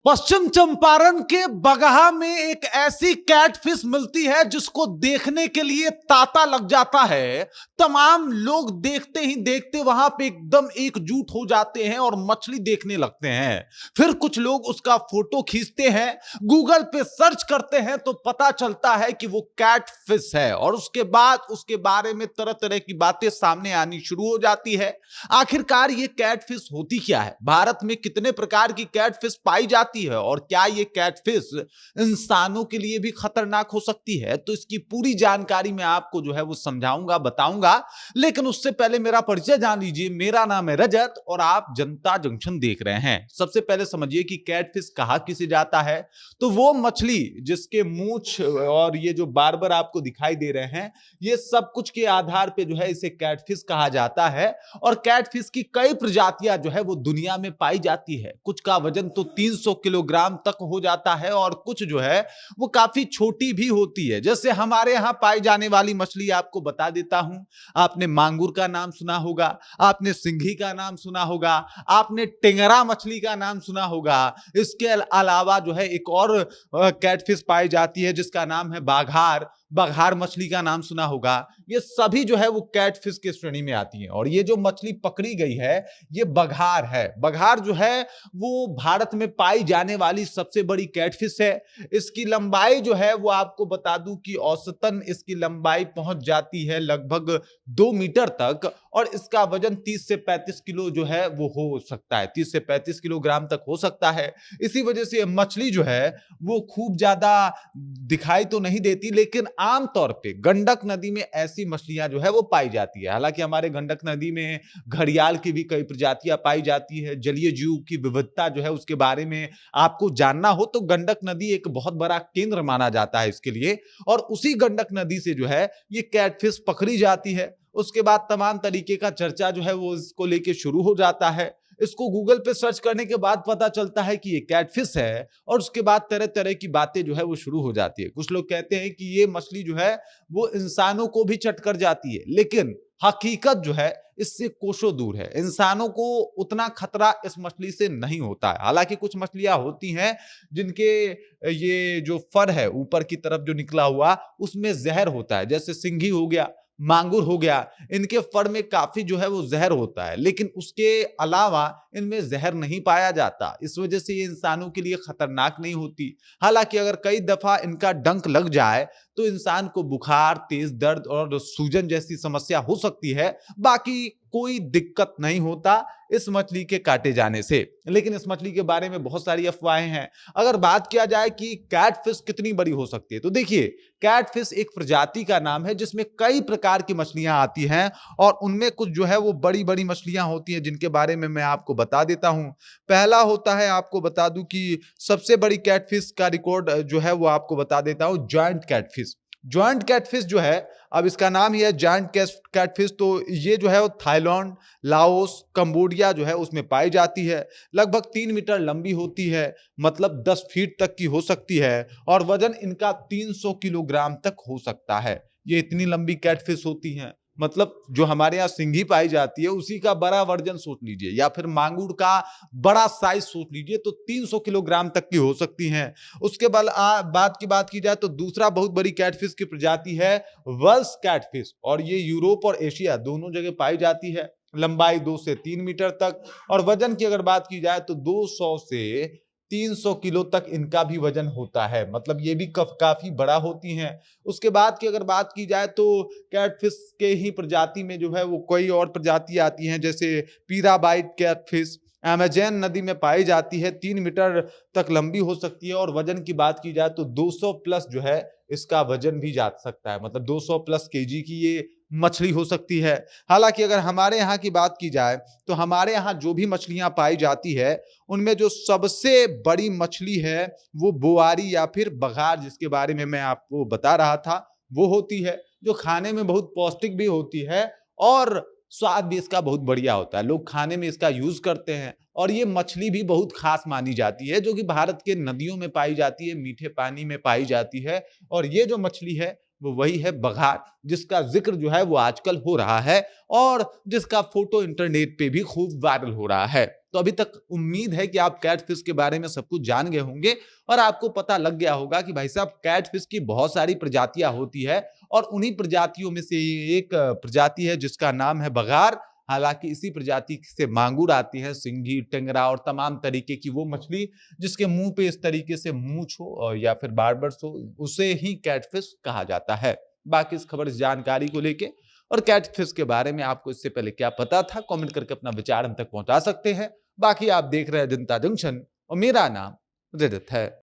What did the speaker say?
पश्चिम चंपारण के बगहा में एक ऐसी कैटफिश मिलती है जिसको देखने के लिए तांता लग जाता है। तमाम लोग देखते ही देखते वहां पे एकदम एकजुट हो जाते हैं और मछली देखने लगते हैं। फिर कुछ लोग उसका फोटो खींचते हैं, गूगल पे सर्च करते हैं तो पता चलता है कि वो कैटफिश है और उसके बाद उसके बारे में तरह तरह की बातें सामने आनी शुरू हो जाती है। आखिरकार ये कैटफिश होती क्या है, भारत में कितने प्रकार की कैटफिश पाई जाती है और क्या ये कैटफिश इंसानों के लिए भी खतरनाक हो सकती है, तो इसकी पूरी जानकारी मैं आपको जो है वो समझाऊंगा, बताऊंगा। लेकिन उससे पहले मेरा परिचय जान लीजिए। मेरा नाम है रजत और आप जनता जंक्शन देख रहे हैं। सबसे पहले समझिए कि कैटफिश कहा किसे जाता है। तो वो मछली जिसके मूंछ और ये जो बार्बर आपको दिखाई दे रहे हैं, ये सब कुछ के आधार पे जो है इसे कैटफिश कहा जाता है। और कैटफिश की कई प्रजातियां जो है वो दुनिया में पाई जाती है। कुछ का वजन तो 300 किलोग्राम तक हो जाता है और कुछ जो है वो काफी छोटी भी होती है। जैसे हमारे यहां पाई जाने वाली मछली आपको बता देता हूं। आपने मांगुर का नाम सुना होगा, आपने सिंघी का नाम सुना होगा, आपने टेंगरा मछली का नाम सुना होगा। इसके अलावा जो है एक और कैटफिश पाई जाती है जिसका नाम है बाघार। बघार मछली का नाम सुना होगा। ये सभी जो है वो कैटफिश के श्रेणी में आती हैं। और ये जो मछली पकड़ी गई है ये बघार है। बघार जो है वो भारत में पाई जाने वाली सबसे बड़ी कैटफिश है। इसकी लंबाई जो है वो आपको बता दूं कि औसतन इसकी लंबाई पहुंच जाती है लगभग 2 मीटर तक और इसका वजन 30 से 35 किलो जो है वो हो सकता है, 30 से 35 किलोग्राम तक हो सकता है। इसी वजह से मछली जो है वो खूब ज्यादा दिखाई तो नहीं देती, लेकिन आमतौर पे गंडक नदी में ऐसी मछलियां जो है वो पाई जाती है। हालांकि हमारे गंडक नदी में घड़ियाल की भी कई प्रजातियां पाई जाती है। जलीय जीव की विविधता जो है उसके बारे में आपको जानना हो तो गंडक नदी एक बहुत बड़ा केंद्र माना जाता है इसके लिए। और उसी गंडक नदी से जो है ये कैटफिश पकड़ी जाती है। उसके बाद तमाम तरीके का चर्चा जो है वो इसको लेके शुरू हो जाता है। इसको गूगल पे सर्च करने के बाद पता चलता है कि ये कैटफिश है और उसके बाद तरह तरह की बातें जो है वो शुरू हो जाती है। कुछ लोग कहते हैं कि ये मछली जो है वो इंसानों को भी चट कर जाती है, लेकिन हकीकत जो है इससे कोसों दूर है। इंसानों को उतना खतरा इस मछली से नहीं होता है। हालांकि कुछ मछलियां होती हैं जिनके ये जो फर है ऊपर की तरफ जो निकला हुआ उसमें जहर होता है, जैसे सिंघी हो गया, मांगुर हो गया। इनके फर में काफी जो है वो जहर होता है, लेकिन उसके अलावा इनमें जहर नहीं पाया जाता। इस वजह से ये इंसानों के लिए खतरनाक नहीं होती। हालांकि अगर कई दफा इनका डंक लग जाए तो इंसान को बुखार, तेज दर्द और सूजन जैसी समस्या हो सकती है। बाकी कोई दिक्कत नहीं होता इस मछली के काटे जाने से। लेकिन इस मछली के बारे में बहुत सारी अफवाहें हैं। अगर बात किया जाए कि कैटफिश कितनी बड़ी हो सकती है, तो देखिए कैटफिश एक प्रजाति का नाम है जिसमें कई प्रकार की मछलियां आती हैं और उनमें कुछ जो है वो बड़ी बड़ी मछलियां होती हैं जिनके बारे में मैं आपको बता देता हूं। पहला होता है, आपको बता दूं कि सबसे बड़ी कैटफिश का रिकॉर्ड जो है वो आपको बता देता हूं, जॉइंट कैटफिश। जॉइंट कैटफिश जो है, अब इसका नाम ही है जॉइंट कैटफिश, तो ये जो है वो थाईलैंड, लाओस, कंबोडिया जो है उसमें पाई जाती है। लगभग 3 मीटर लंबी होती है, मतलब 10 फीट तक की हो सकती है और वजन इनका 300 किलोग्राम तक हो सकता है। ये इतनी लंबी कैटफिश होती हैं। मतलब जो हमारे यहाँ सिंघी पाई जाती है उसी का बड़ा वर्जन सोच लीजिए, या फिर मांगुर का बड़ा साइज सोच लीजिए, तो 300 किलोग्राम तक की हो सकती हैं। उसके बाद बात की जाए तो दूसरा बहुत बड़ी कैटफिश की प्रजाति है वल्स कैटफिश, और ये यूरोप और एशिया दोनों जगह पाई जाती है। लंबाई 2 से 3 मीटर तक और वजन की अगर बात की जाए तो 200 से 300 किलो तक इनका भी वजन होता है। मतलब ये भी काफी बड़ा होती हैं। उसके बाद की अगर बात की जाए तो कैटफिश के ही प्रजाति में जो है वो कई और प्रजाति आती हैं, जैसे पीराबाइट कैटफिश अमेज़न नदी में पाई जाती है, 3 मीटर तक लंबी हो सकती है और वजन की बात की जाए तो 200 प्लस जो है इसका वजन भी जा सकता है। मतलब 200 प्लस केजी की ये मछली हो सकती है। हालांकि अगर हमारे यहाँ की बात की जाए तो हमारे यहाँ जो भी मछलियां पाई जाती है उनमें जो सबसे बड़ी मछली है वो बोआरी या फिर बघार, जिसके बारे में मैं आपको बता रहा था, वो होती है, जो खाने में बहुत पौष्टिक भी होती है और स्वाद भी इसका बहुत बढ़िया होता है। लोग खाने में इसका यूज करते हैं और ये मछली भी बहुत खास मानी जाती है, जो कि भारत के नदियों में पाई जाती है, मीठे पानी में पाई जाती है। और ये जो मछली है वो वही है बघार, जिसका जिक्र जो है वो आजकल हो रहा है और जिसका फोटो इंटरनेट पे भी खूब वायरल हो रहा है। तो अभी तक उम्मीद है कि आप कैटफिश के बारे में सब कुछ जान गए होंगे और आपको पता लग गया होगा कि भाई साहब कैटफिश की बहुत सारी प्रजातियां होती है और उन्हीं प्रजातियों में से एक प्रजाति है जिसका नाम है बगार। हालांकि इसी प्रजाति से मांगुर आती है, सिंघी, टेंगरा और तमाम तरीके की वो मछली जिसके मुंह पे इस तरीके से मूंछ हो या फिर बार्बर्स हो, उसे ही कैटफिश कहा जाता है। बाकी इस खबर, इस जानकारी को लेके और कैटफिश के बारे में आपको इससे पहले क्या पता था, कमेंट करके अपना विचार हम तक पहुंचा सकते हैं। बाकी आप देख रहे हैं जनता जंक्शन और मेरा नाम रजत है।